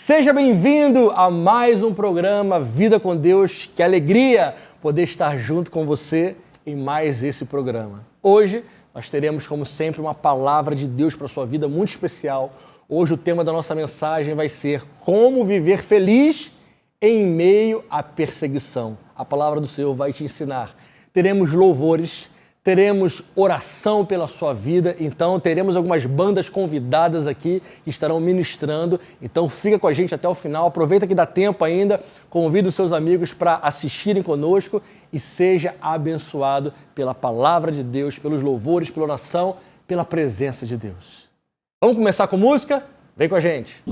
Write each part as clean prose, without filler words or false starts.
Seja bem-vindo a mais um programa Vida com Deus. Que alegria poder estar junto com você em mais esse programa. Hoje nós teremos, como sempre, uma palavra de Deus para a sua vida muito especial. Hoje o tema da nossa mensagem vai ser como viver feliz em meio à perseguição. A palavra do Senhor vai te ensinar. Teremos louvores, teremos oração pela sua vida, então teremos algumas bandas convidadas aqui que estarão ministrando, então fica com a gente até o final, aproveita que dá tempo ainda, convida os seus amigos para assistirem conosco e seja abençoado pela palavra de Deus, pelos louvores, pela oração, pela presença de Deus. Vamos começar com música? Vem com a gente!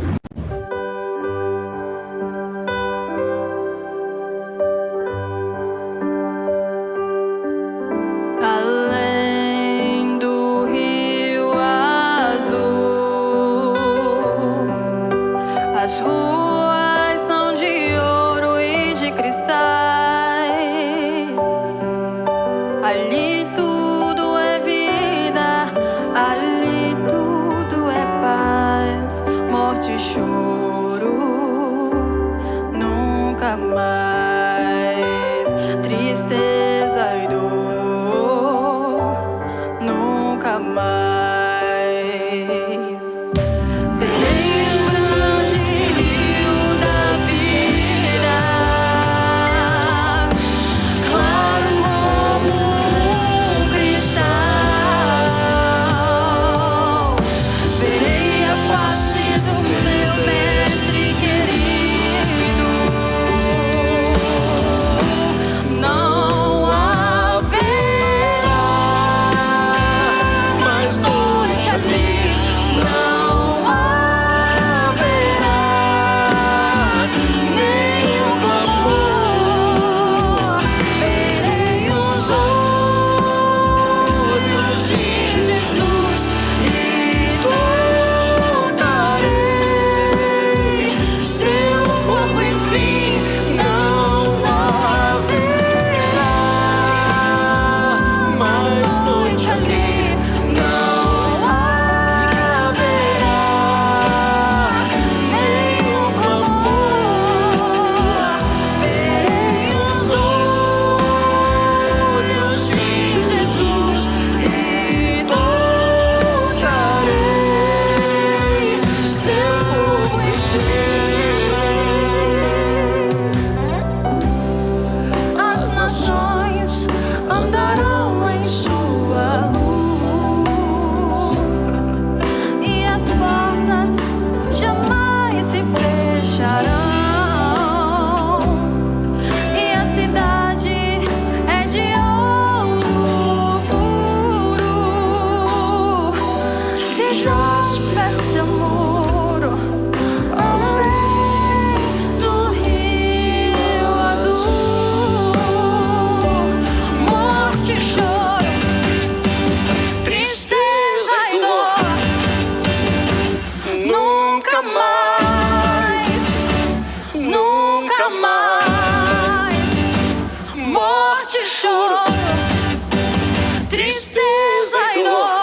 Tristeza e dor,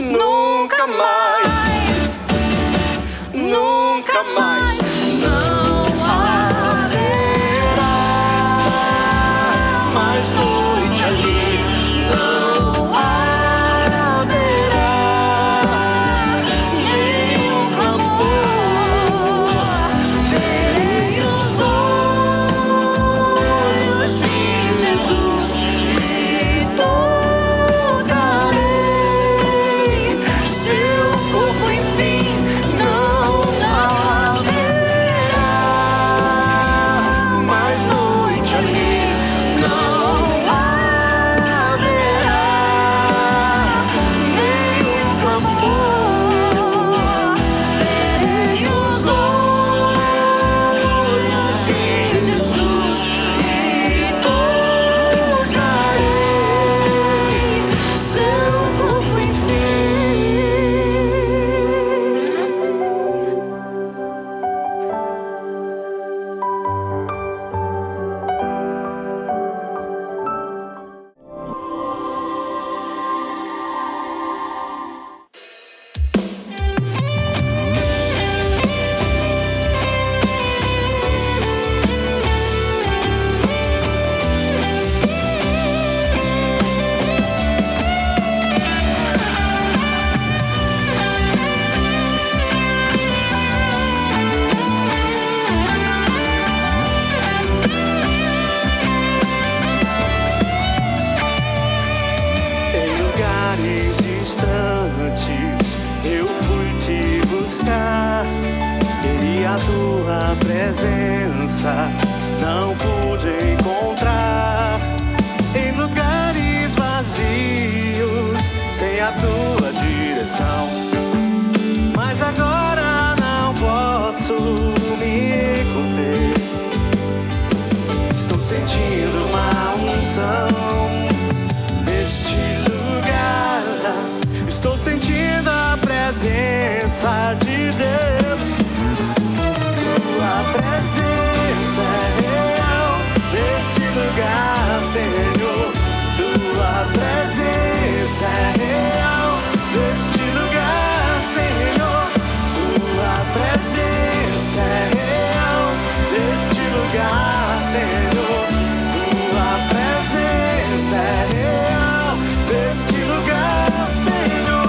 nunca mais. instantes eu fui te buscar, queria a tua presença, não pude encontrar. Em lugares vazios, sem a tua direção, mas agora não posso me conter. Estou sentindo uma unção neste lugar, estou sentindo a presença de Deus. Tua presença é real neste lugar, Senhor. Tua presença é real neste lugar, Senhor. Tua presença é real neste lugar, Senhor. Tua presença é real neste lugar, Senhor.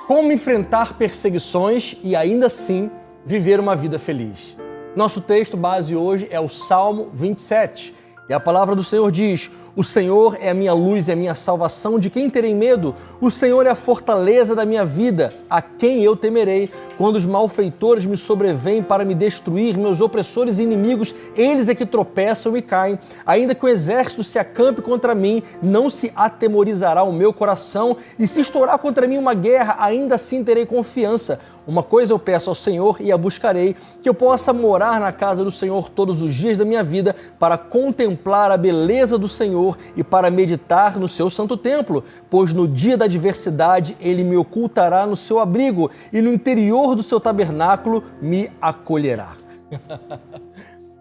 Como enfrentar perseguições e ainda assim viver uma vida feliz. Nosso texto base hoje é o Salmo 27. E a palavra do Senhor diz: o Senhor é a minha luz e a minha salvação, de quem terei medo? O Senhor é a fortaleza da minha vida, a quem eu temerei? Quando os malfeitores me sobrevêm para me destruir, meus opressores e inimigos, eles é que tropeçam e caem. Ainda que o exército se acampe contra mim, não se atemorizará o meu coração, e se estourar contra mim uma guerra, ainda assim terei confiança. Uma coisa eu peço ao Senhor e a buscarei, que eu possa morar na casa do Senhor todos os dias da minha vida, para contemplar a beleza do Senhor e para meditar no seu santo templo, pois no dia da adversidade ele me ocultará no seu abrigo e no interior do seu tabernáculo me acolherá.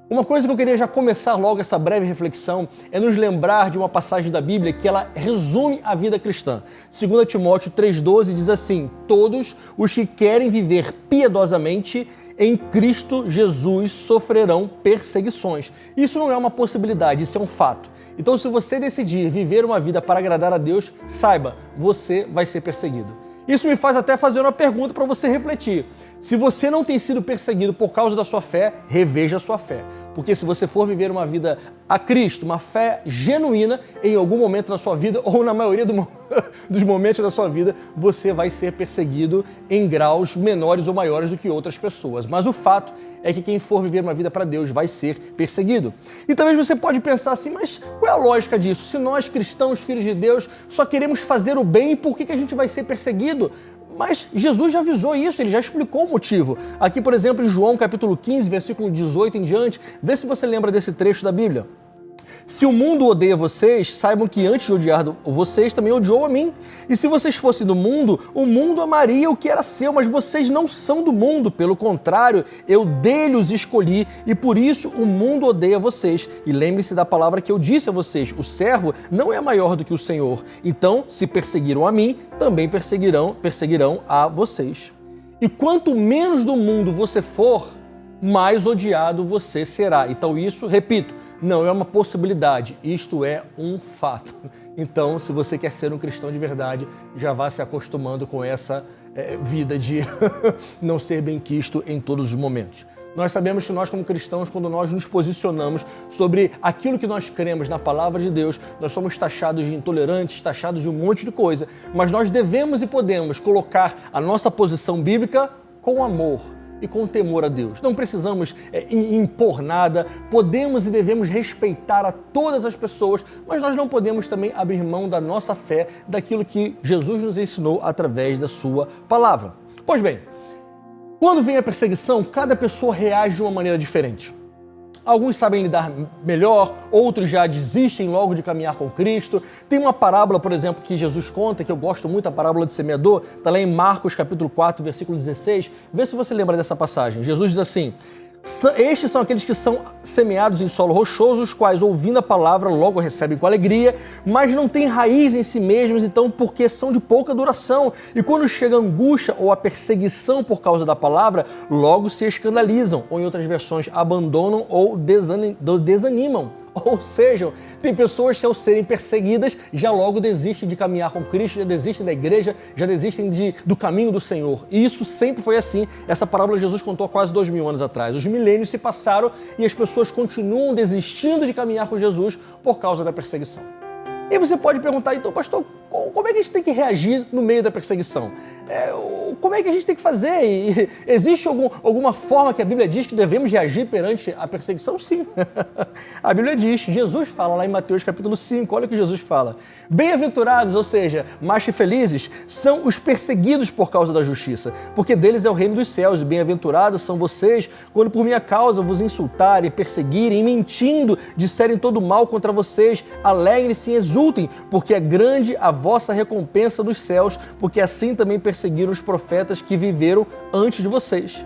Uma coisa que eu queria já começar logo essa breve reflexão é nos lembrar de uma passagem da Bíblia que ela resume a vida cristã. 2 Timóteo 3,12 diz assim: todos os que querem viver piedosamente em Cristo Jesus sofrerão perseguições. Isso não é uma possibilidade, isso é um fato. Então, se você decidir viver uma vida para agradar a Deus, saiba, você vai ser perseguido. Isso me faz até fazer uma pergunta para você refletir. Se você não tem sido perseguido por causa da sua fé, reveja a sua fé. Porque se você for viver uma vida a Cristo, uma fé genuína, em algum momento da sua vida, ou na maioria dos momentos da sua vida, você vai ser perseguido em graus menores ou maiores do que outras pessoas. Mas o fato é que quem for viver uma vida para Deus vai ser perseguido. E talvez você pode pensar assim, mas qual é a lógica disso? Se nós cristãos, filhos de Deus, só queremos fazer o bem, por que a gente vai ser perseguido? Mas Jesus já avisou isso, ele já explicou o motivo. Aqui, por exemplo, em João capítulo 15, versículo 18 em diante, vê se você lembra desse trecho da Bíblia. Se o mundo odeia vocês, saibam que antes de odiar vocês, também odiou a mim. E se vocês fossem do mundo, o mundo amaria o que era seu, mas vocês não são do mundo. Pelo contrário, eu dele os escolhi e por isso o mundo odeia vocês. E lembre-se da palavra que eu disse a vocês, o servo não é maior do que o Senhor. Então, se perseguiram a mim, também perseguirão a vocês. E quanto menos do mundo você for, mais odiado você será. Então isso, repito, não é uma possibilidade, isto é um fato. Então, se você quer ser um cristão de verdade, já vá se acostumando com essa vida de não ser benquisto em todos os momentos. Nós sabemos que nós, como cristãos, quando nós nos posicionamos sobre aquilo que nós cremos na palavra de Deus, nós somos taxados de intolerantes, taxados de um monte de coisa, mas nós devemos e podemos colocar a nossa posição bíblica com amor e com temor a Deus. Não precisamos impor nada, podemos e devemos respeitar a todas as pessoas, mas nós não podemos também abrir mão da nossa fé, daquilo que Jesus nos ensinou através da sua palavra. Pois bem, quando vem a perseguição, cada pessoa reage de uma maneira diferente. Alguns sabem lidar melhor, outros já desistem logo de caminhar com Cristo. Tem uma parábola, por exemplo, que Jesus conta, que eu gosto muito, a parábola do semeador, está lá em Marcos capítulo 4, versículo 16. Vê se você lembra dessa passagem. Jesus diz assim: Estes são aqueles que são semeados em solo rochoso, os quais, ouvindo a palavra, logo recebem com alegria, mas não têm raiz em si mesmos, então, porque são de pouca duração. E quando chega a angústia ou a perseguição por causa da palavra, logo se escandalizam, ou em outras versões, abandonam ou desanimam. Ou seja, tem pessoas que ao serem perseguidas já logo desistem de caminhar com Cristo, já desistem da igreja, já desistem do caminho do Senhor. E isso sempre foi assim. Essa parábola Jesus contou há quase 2000 anos atrás. Os milênios se passaram e as pessoas continuam desistindo de caminhar com Jesus por causa da perseguição. E você pode perguntar, então, pastor, como é que a gente tem que reagir no meio da perseguição? Como é que a gente tem que fazer? E existe alguma forma que a Bíblia diz que devemos reagir perante a perseguição? Sim. A Bíblia diz, Jesus fala lá em Mateus capítulo 5, olha o que Jesus fala. Bem-aventurados, ou seja, mais que felizes, são os perseguidos por causa da justiça, porque deles é o reino dos céus. E bem-aventurados são vocês quando por minha causa vos insultarem, perseguirem, e mentindo, disserem todo mal contra vocês. Alegrem-se e exultem, porque é grande a vossa recompensa dos céus, porque assim também perseguiram os profetas que viveram antes de vocês.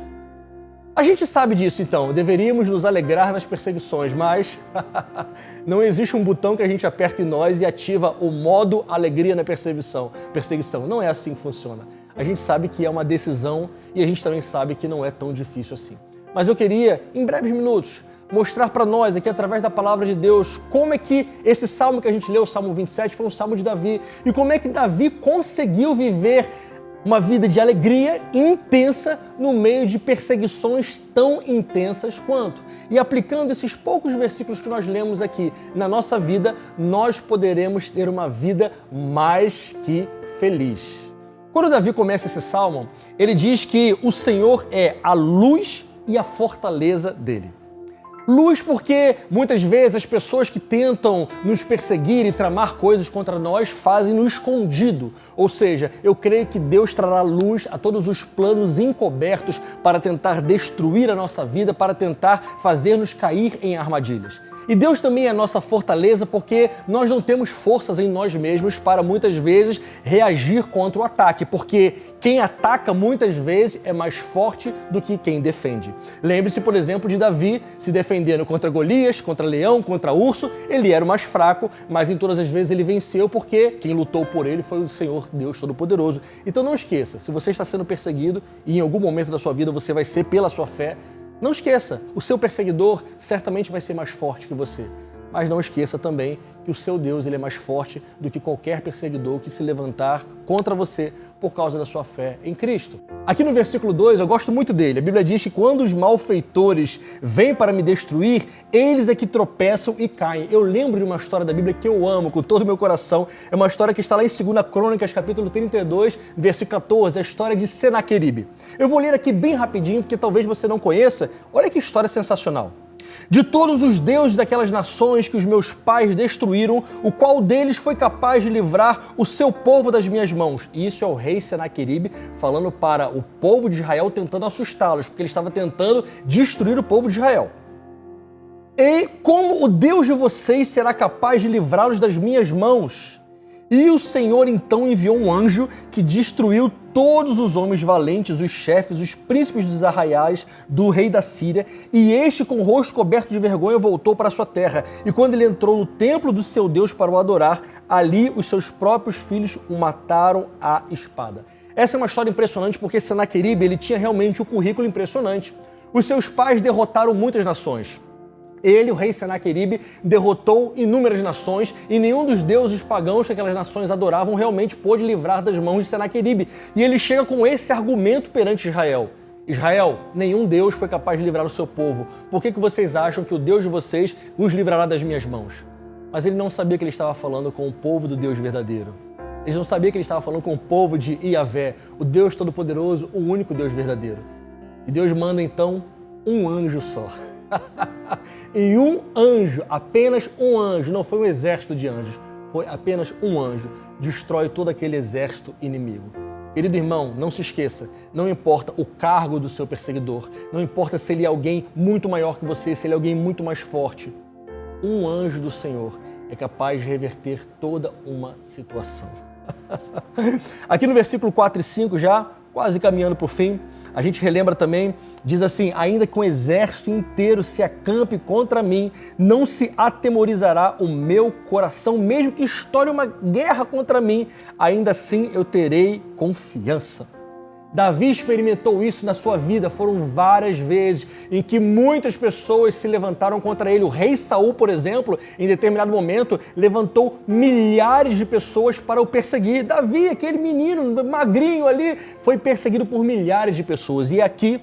A gente sabe disso, então, deveríamos nos alegrar nas perseguições, mas não existe um botão que a gente aperta em nós e ativa o modo alegria na perseguição. Não é assim que funciona. A gente sabe que é uma decisão e a gente também sabe que não é tão difícil assim. Mas eu queria, em breves minutos, mostrar para nós aqui através da palavra de Deus como é que esse salmo que a gente leu, o Salmo 27, foi um salmo de Davi e como é que Davi conseguiu viver uma vida de alegria intensa no meio de perseguições tão intensas quanto. E aplicando esses poucos versículos que nós lemos aqui na nossa vida, nós poderemos ter uma vida mais que feliz. Quando Davi começa esse salmo, ele diz que o Senhor é a luz e a fortaleza dele. Luz porque muitas vezes as pessoas que tentam nos perseguir e tramar coisas contra nós fazem no escondido. Ou seja, eu creio que Deus trará luz a todos os planos encobertos para tentar destruir a nossa vida, para tentar fazer-nos cair em armadilhas. E Deus também é a nossa fortaleza porque nós não temos forças em nós mesmos para muitas vezes reagir contra o ataque, porque quem ataca muitas vezes é mais forte do que quem defende. Lembre-se, por exemplo, de Davi se defendendo contra Golias, contra leão, contra urso. Ele era o mais fraco, mas em todas as vezes ele venceu porque quem lutou por ele foi o Senhor Deus Todo-Poderoso. Então não esqueça, se você está sendo perseguido e em algum momento da sua vida você vai ser pela sua fé, não esqueça, o seu perseguidor certamente vai ser mais forte que você. Mas não esqueça também que o seu Deus ele é mais forte do que qualquer perseguidor que se levantar contra você por causa da sua fé em Cristo. Aqui no versículo 2, eu gosto muito dele. A Bíblia diz que quando os malfeitores vêm para me destruir, eles é que tropeçam e caem. Eu lembro de uma história da Bíblia que eu amo com todo o meu coração. É uma história que está lá em 2 Crônicas, capítulo 32, versículo 14, a história de Senaqueribe. Eu vou ler aqui bem rapidinho, porque talvez você não conheça. Olha que história sensacional. De todos os deuses daquelas nações que os meus pais destruíram, o qual deles foi capaz de livrar o seu povo das minhas mãos? E isso é o rei Senaqueribe falando para o povo de Israel, tentando assustá-los, porque ele estava tentando destruir o povo de Israel. E como o Deus de vocês será capaz de livrá-los das minhas mãos? E o Senhor então enviou um anjo que destruiu todos os homens valentes, os chefes, os príncipes dos arraiais do rei da Síria, e este com o rosto coberto de vergonha voltou para a sua terra. E quando ele entrou no templo do seu Deus para o adorar, ali os seus próprios filhos o mataram à espada. Essa é uma história impressionante porque Senaqueribe ele tinha realmente um currículo impressionante. Os seus pais derrotaram muitas nações. Ele, o rei Senaqueribe, derrotou inúmeras nações e nenhum dos deuses pagãos que aquelas nações adoravam realmente pôde livrar das mãos de Senaqueribe. E ele chega com esse argumento perante Israel. Israel, nenhum Deus foi capaz de livrar o seu povo. Por que vocês acham que o Deus de vocês os livrará das minhas mãos? Mas ele não sabia que ele estava falando com o povo do Deus verdadeiro. Ele não sabia que ele estava falando com o povo de Iavé, o Deus Todo-Poderoso, o único Deus verdadeiro. E Deus manda então um anjo só. E um anjo, apenas um anjo, não foi um exército de anjos, foi apenas um anjo, destrói todo aquele exército inimigo. Querido irmão, não se esqueça, não importa o cargo do seu perseguidor, não importa se ele é alguém muito maior que você, se ele é alguém muito mais forte, um anjo do Senhor é capaz de reverter toda uma situação. Aqui no versículo 4 e 5 já, quase caminhando para o fim, a gente relembra também, diz assim, ainda que um exército inteiro se acampe contra mim, não se atemorizará o meu coração, mesmo que estoure uma guerra contra mim, ainda assim eu terei confiança. Davi experimentou isso na sua vida, foram várias vezes em que muitas pessoas se levantaram contra ele. O rei Saul, por exemplo, em determinado momento, levantou milhares de pessoas para o perseguir. Davi, aquele menino magrinho ali, foi perseguido por milhares de pessoas. E é aqui,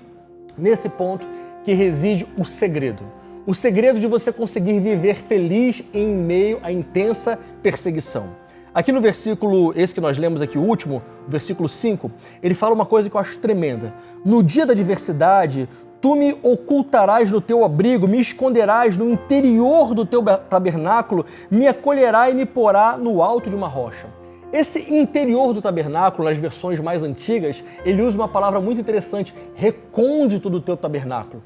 nesse ponto, que reside o segredo. O segredo de você conseguir viver feliz em meio à intensa perseguição. Aqui no versículo, esse que nós lemos aqui, o último, versículo 5, ele fala uma coisa que eu acho tremenda. No dia da adversidade, tu me ocultarás no teu abrigo, me esconderás no interior do teu tabernáculo, me acolherá e me porá no alto de uma rocha. Esse interior do tabernáculo, nas versões mais antigas, ele usa uma palavra muito interessante, recôndito do teu tabernáculo.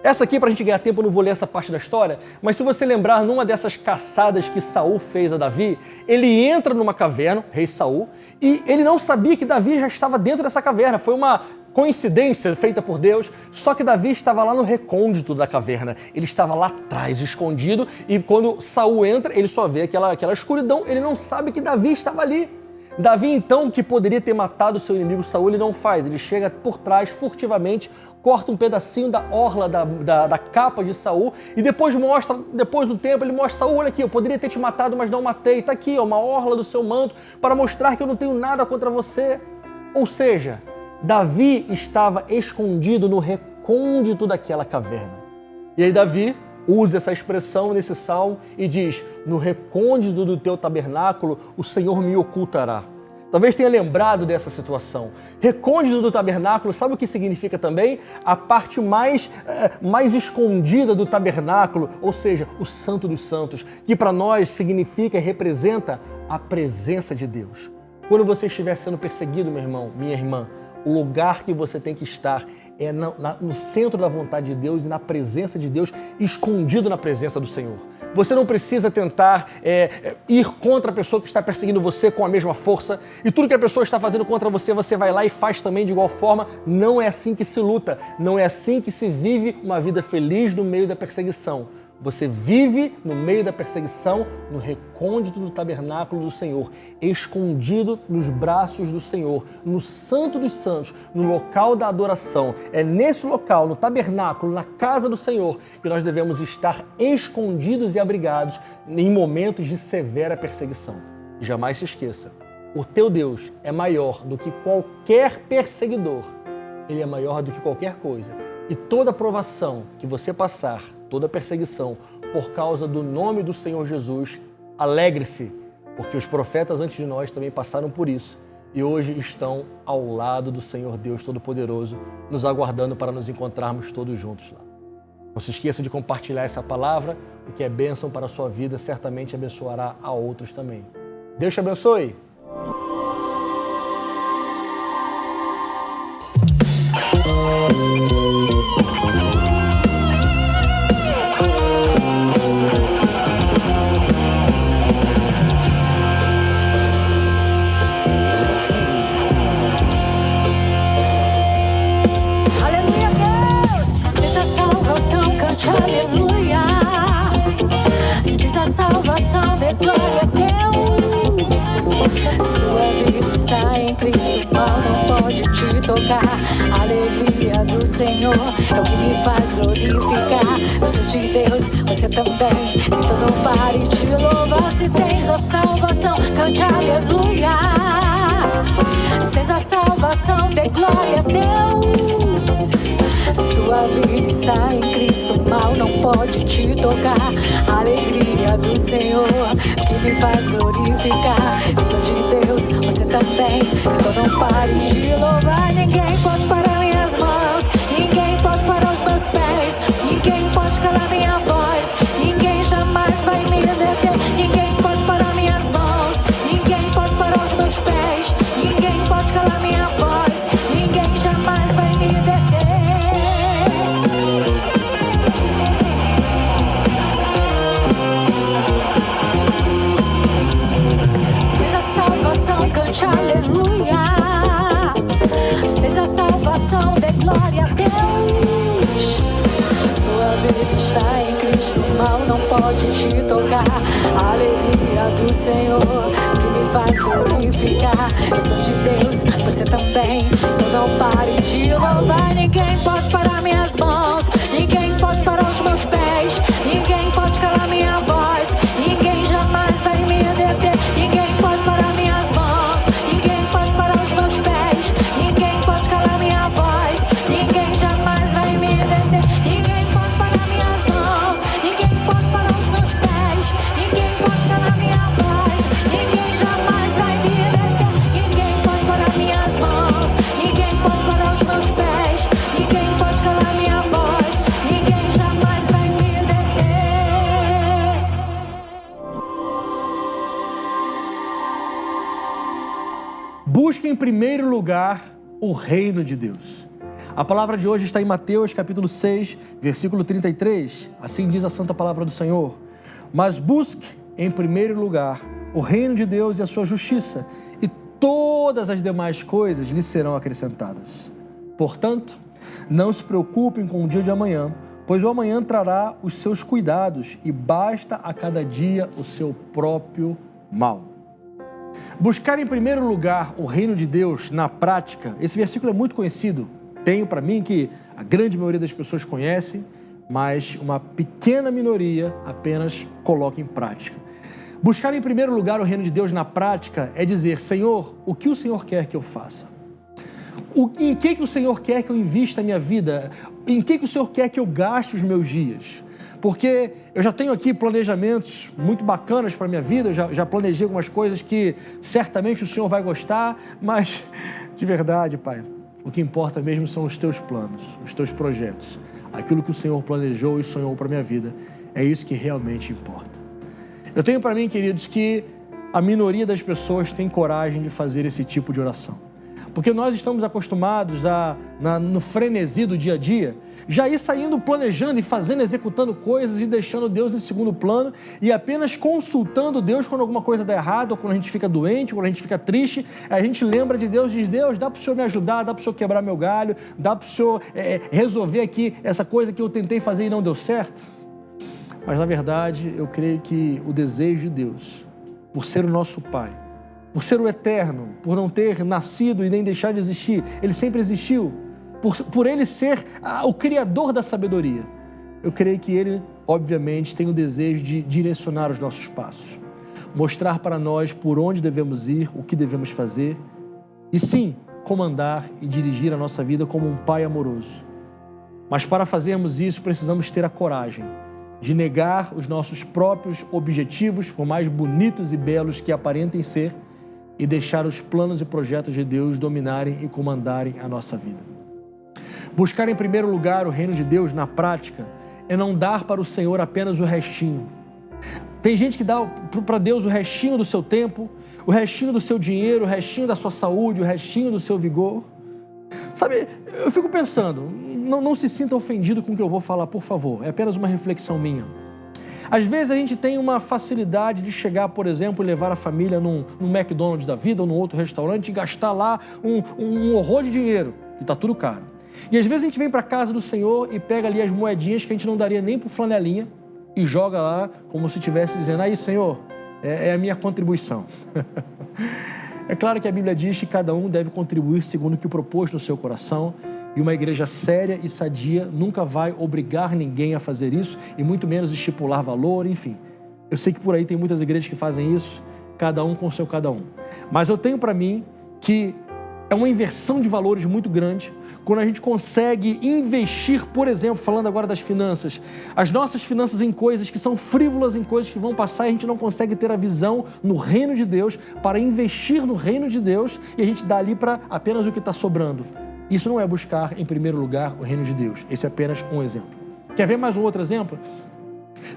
Essa aqui, para a gente ganhar tempo, eu não vou ler essa parte da história, mas se você lembrar, numa dessas caçadas que Saul fez a Davi, ele entra numa caverna, rei Saul, e ele não sabia que Davi já estava dentro dessa caverna. Foi uma coincidência feita por Deus, só que Davi estava lá no recôndito da caverna. Ele estava lá atrás, escondido, e quando Saul entra, ele só vê aquela escuridão, ele não sabe que Davi estava ali. Davi, então, que poderia ter matado o seu inimigo Saul, ele não faz. Ele chega por trás, furtivamente, corta um pedacinho da orla da capa de Saul e depois do tempo, ele mostra, Saul, olha aqui, eu poderia ter te matado, mas não matei. Está aqui, ó, uma orla do seu manto para mostrar que eu não tenho nada contra você. Ou seja, Davi estava escondido no recôndito daquela caverna. E aí Davi usa essa expressão nesse salmo e diz, no recôndito do teu tabernáculo, o Senhor me ocultará. Talvez tenha lembrado dessa situação. Recôndito do tabernáculo, sabe o que significa também? A parte mais escondida do tabernáculo, ou seja, o Santo dos Santos, que para nós significa e representa a presença de Deus. Quando você estiver sendo perseguido, meu irmão, minha irmã, o lugar que você tem que estar é no centro da vontade de Deus e na presença de Deus, escondido na presença do Senhor. Você não precisa tentar ir contra a pessoa que está perseguindo você com a mesma força e tudo que a pessoa está fazendo contra você, você vai lá e faz também de igual forma. Não é assim que se luta, não é assim que se vive uma vida feliz no meio da perseguição. Você vive no meio da perseguição, no recôndito do tabernáculo do Senhor, escondido nos braços do Senhor, no Santo dos Santos, no local da adoração. É nesse local, no tabernáculo, na casa do Senhor, que nós devemos estar escondidos e abrigados em momentos de severa perseguição. Jamais se esqueça, o teu Deus é maior do que qualquer perseguidor. Ele é maior do que qualquer coisa. E toda provação que você passar, toda perseguição, por causa do nome do Senhor Jesus, alegre-se, porque os profetas antes de nós também passaram por isso e hoje estão ao lado do Senhor Deus Todo-Poderoso, nos aguardando para nos encontrarmos todos juntos lá. Não se esqueça de compartilhar essa palavra, o que é bênção para a sua vida, certamente abençoará a outros também. Deus te abençoe! Aleluia, se diz a salvação, dê glória a Deus. Se tua vida está em Cristo, mal não pode te tocar. A alegria do Senhor é o que me faz glorificar. Eu sou de Deus, você também, então não pare de louvar. Se tens a salvação, cante aleluia. Se tens a salvação, dê glória a Deus. Se tua vida está em Cristo, mal não pode te tocar. A alegria do Senhor que me faz glorificar. Eu sou de Deus, você também, então não pare de louvar. Ninguém pode parar minhas mãos, ninguém pode parar os meus pés, ninguém pode calar minha voz, ninguém jamais vai me deter. Ninguém pode parar minhas mãos, ninguém pode parar os meus pés, ninguém pode calar minha voz, ninguém jamais vai me deter. Cante aleluia, se tens a salvação, tocar. A alegria do Senhor que me faz glorificar. Eu sou de Deus, você também. Então não pare de louvar. Ninguém pode parar minhas mãos, ninguém pode parar os meus pés, ninguém pode calar minha voz, ninguém jamais vai me deter. Ninguém pode parar minhas mãos, ninguém pode parar os meus pés, ninguém pode calar minha voz, ninguém jamais vai me deter. Ninguém pode parar minhas mãos, ninguém pode parar os meus pés, ninguém pode calar minha voz, ninguém jamais vai me deter. Ninguém pode parar minhas mãos, ninguém pode parar os meus pés, ninguém pode calar minha voz, ninguém jamais vai me deter. Busque em primeiro lugar o reino de Deus. A palavra de hoje está em Mateus capítulo 6, versículo 33. Assim diz a santa palavra do Senhor. Mas busque em primeiro lugar o reino de Deus e a sua justiça, e todas as demais coisas lhe serão acrescentadas. Portanto, não se preocupem com o dia de amanhã, pois o amanhã trará os seus cuidados, e basta a cada dia o seu próprio mal. Buscar em primeiro lugar o reino de Deus na prática, esse versículo é muito conhecido. Tenho para mim que a grande maioria das pessoas conhecem, mas uma pequena minoria apenas coloca em prática. Buscar em primeiro lugar o reino de Deus na prática é dizer: Senhor, o que o Senhor quer que eu faça? Em que o Senhor quer que eu invista a minha vida? Em que o Senhor quer que eu gaste os meus dias? Porque eu já tenho aqui planejamentos muito bacanas para a minha vida, eu já planejei algumas coisas que certamente o Senhor vai gostar, mas de verdade, Pai, o que importa mesmo são os teus planos, os teus projetos. Aquilo que o Senhor planejou e sonhou para a minha vida, é isso que realmente importa. Eu tenho para mim, queridos, que a minoria das pessoas tem coragem de fazer esse tipo de oração. Porque nós estamos acostumados no frenesi do dia a dia, já ir saindo planejando e fazendo, executando coisas e deixando Deus em segundo plano e apenas consultando Deus quando alguma coisa dá errado, ou quando a gente fica doente, ou quando a gente fica triste, a gente lembra de Deus e diz: Deus, dá para o Senhor me ajudar, dá para o Senhor quebrar meu galho, dá para o Senhor resolver aqui essa coisa que eu tentei fazer e não deu certo. Mas na verdade eu creio que o desejo de Deus, por ser o nosso Pai, por ser o eterno, por não ter nascido e nem deixar de existir, Ele sempre existiu, por Ele ser o Criador da sabedoria, eu creio que Ele, obviamente, tem o desejo de direcionar os nossos passos, mostrar para nós por onde devemos ir, o que devemos fazer, e sim, comandar e dirigir a nossa vida como um Pai amoroso. Mas para fazermos isso, precisamos ter a coragem de negar os nossos próprios objetivos, por mais bonitos e belos que aparentem ser, e deixar os planos e projetos de Deus dominarem e comandarem a nossa vida. Buscar em primeiro lugar o reino de Deus na prática é não dar para o Senhor apenas o restinho. Tem gente que dá para Deus o restinho do seu tempo, o restinho do seu dinheiro, o restinho da sua saúde, o restinho do seu vigor. Sabe, eu fico pensando, não se sinta ofendido com o que eu vou falar, por favor, é apenas uma reflexão minha. Às vezes a gente tem uma facilidade de chegar, por exemplo, e levar a família num McDonald's da vida ou num outro restaurante e gastar lá um horror de dinheiro, que está tudo caro. E às vezes a gente vem para a casa do Senhor e pega ali as moedinhas que a gente não daria nem por flanelinha e joga lá como se estivesse dizendo: aí, Senhor, é a minha contribuição. É claro que a Bíblia diz que cada um deve contribuir segundo o que propôs no seu coração, e uma igreja séria e sadia nunca vai obrigar ninguém a fazer isso, e muito menos estipular valor, enfim. Eu sei que por aí tem muitas igrejas que fazem isso, cada um com o seu cada um. Mas eu tenho para mim que é uma inversão de valores muito grande quando a gente consegue investir, por exemplo, falando agora das finanças, as nossas finanças em coisas que são frívolas, em coisas que vão passar, e a gente não consegue ter a visão no reino de Deus para investir no reino de Deus, e a gente dá ali para apenas o que está sobrando. Isso não é buscar em primeiro lugar o reino de Deus. Esse é apenas um exemplo. Quer ver mais um outro exemplo?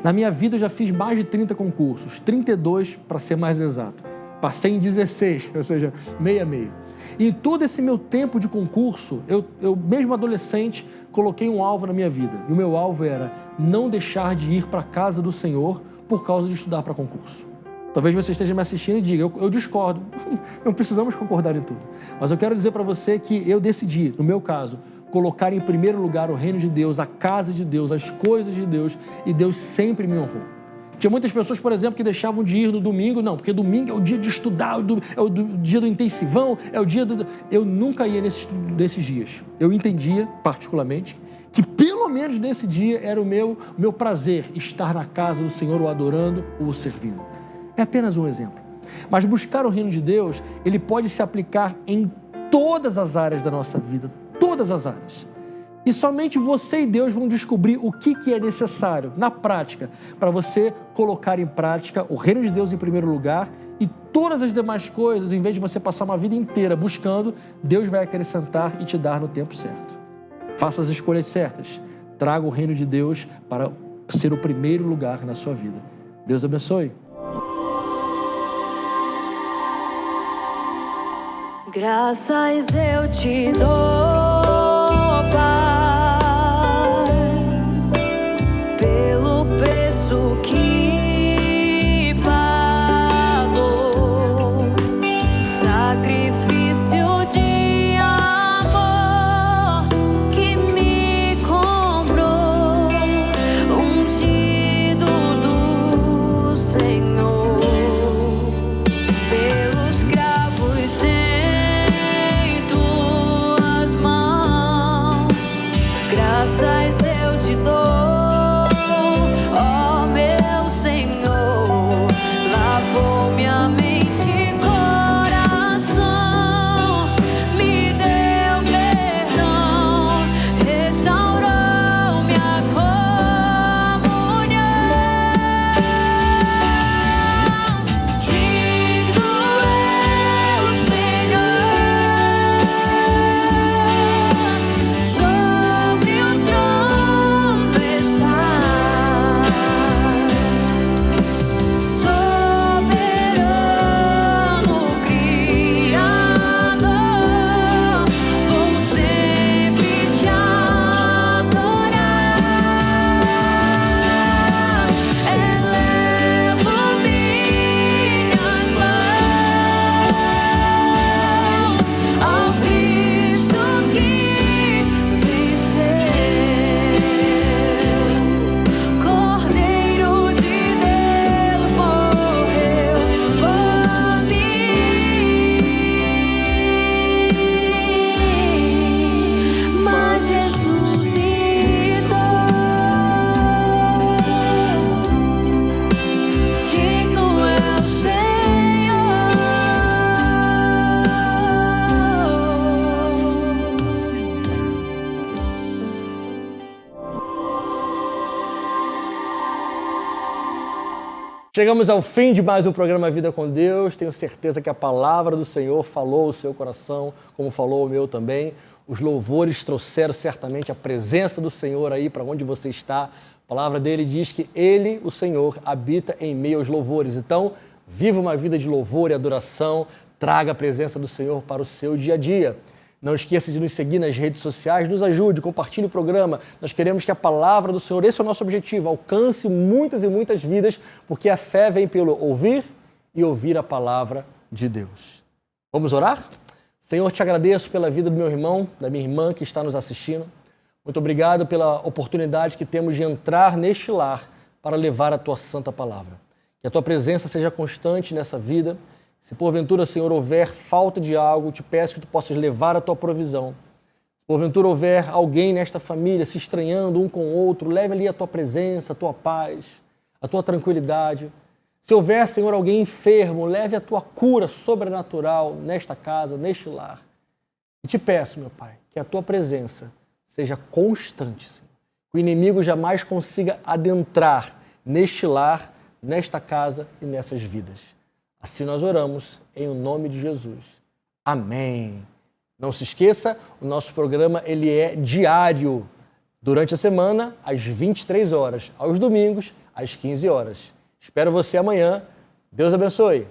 Na minha vida eu já fiz mais de 30 concursos, 32 para ser mais exato. Passei em 16, ou seja, meio a meio. E em todo esse meu tempo de concurso, eu mesmo adolescente, coloquei um alvo na minha vida. E o meu alvo era não deixar de ir para a casa do Senhor por causa de estudar para concurso. Talvez você esteja me assistindo e diga: eu discordo, não precisamos concordar em tudo. Mas eu quero dizer para você que eu decidi, no meu caso, colocar em primeiro lugar o reino de Deus, a casa de Deus, as coisas de Deus, e Deus sempre me honrou. Tinha muitas pessoas, por exemplo, que deixavam de ir no domingo. Não, porque domingo é o dia de estudar, é o dia do intensivão, é o dia do... Eu nunca ia nesses dias. Eu entendia, particularmente, que pelo menos nesse dia era o meu prazer estar na casa do Senhor, o adorando, ou o servindo. É apenas um exemplo. Mas buscar o reino de Deus, ele pode se aplicar em todas as áreas da nossa vida, todas as áreas. E somente você e Deus vão descobrir o que é necessário, na prática, para você colocar em prática o reino de Deus em primeiro lugar e todas as demais coisas, em vez de você passar uma vida inteira buscando, Deus vai acrescentar e te dar no tempo certo. Faça as escolhas certas. Traga o reino de Deus para ser o primeiro lugar na sua vida. Deus abençoe. Graças eu te dou, Pai, pelo preço que pagou, sacrifício de amor que me comprou, ungido do Senhor, pelos cravos em tuas mãos. Graças eu te dou, ó meu Senhor, lavou minha mente e coração, me deu perdão, restaurou minha comunhão. Digno é o Senhor, sobre o trono estás, soberano Criador, vou sempre te adorar. Elevo minhas mãos ao Cristo que venceu, Cordeiro de Deus morreu por mim, mas ressuscitou. Digno é o Senhor. Chegamos ao fim de mais um programa Vida com Deus. Tenho certeza que a palavra do Senhor falou o seu coração, como falou o meu também. Os louvores trouxeram certamente a presença do Senhor aí para onde você está. A palavra dele diz que ele, o Senhor, habita em meio aos louvores. Então, viva uma vida de louvor e adoração. Traga a presença do Senhor para o seu dia a dia. Não esqueça de nos seguir nas redes sociais, nos ajude, compartilhe o programa. Nós queremos que a palavra do Senhor, esse é o nosso objetivo, alcance muitas e muitas vidas, porque a fé vem pelo ouvir e ouvir a palavra de Deus. Vamos orar? Senhor, te agradeço pela vida do meu irmão, da minha irmã que está nos assistindo. Muito obrigado pela oportunidade que temos de entrar neste lar para levar a tua santa palavra. Que a tua presença seja constante nessa vida. Se porventura, Senhor, houver falta de algo, te peço que tu possas levar a tua provisão. Se porventura houver alguém nesta família se estranhando um com o outro, leve ali a tua presença, a tua paz, a tua tranquilidade. Se houver, Senhor, alguém enfermo, leve a tua cura sobrenatural nesta casa, neste lar. E te peço, meu Pai, que a tua presença seja constante, Senhor. Que o inimigo jamais consiga adentrar neste lar, nesta casa e nessas vidas. Assim nós oramos, em o nome de Jesus. Amém. Não se esqueça, o nosso programa ele é diário, durante a semana, às 23 horas, aos domingos, às 15 horas. Espero você amanhã. Deus abençoe.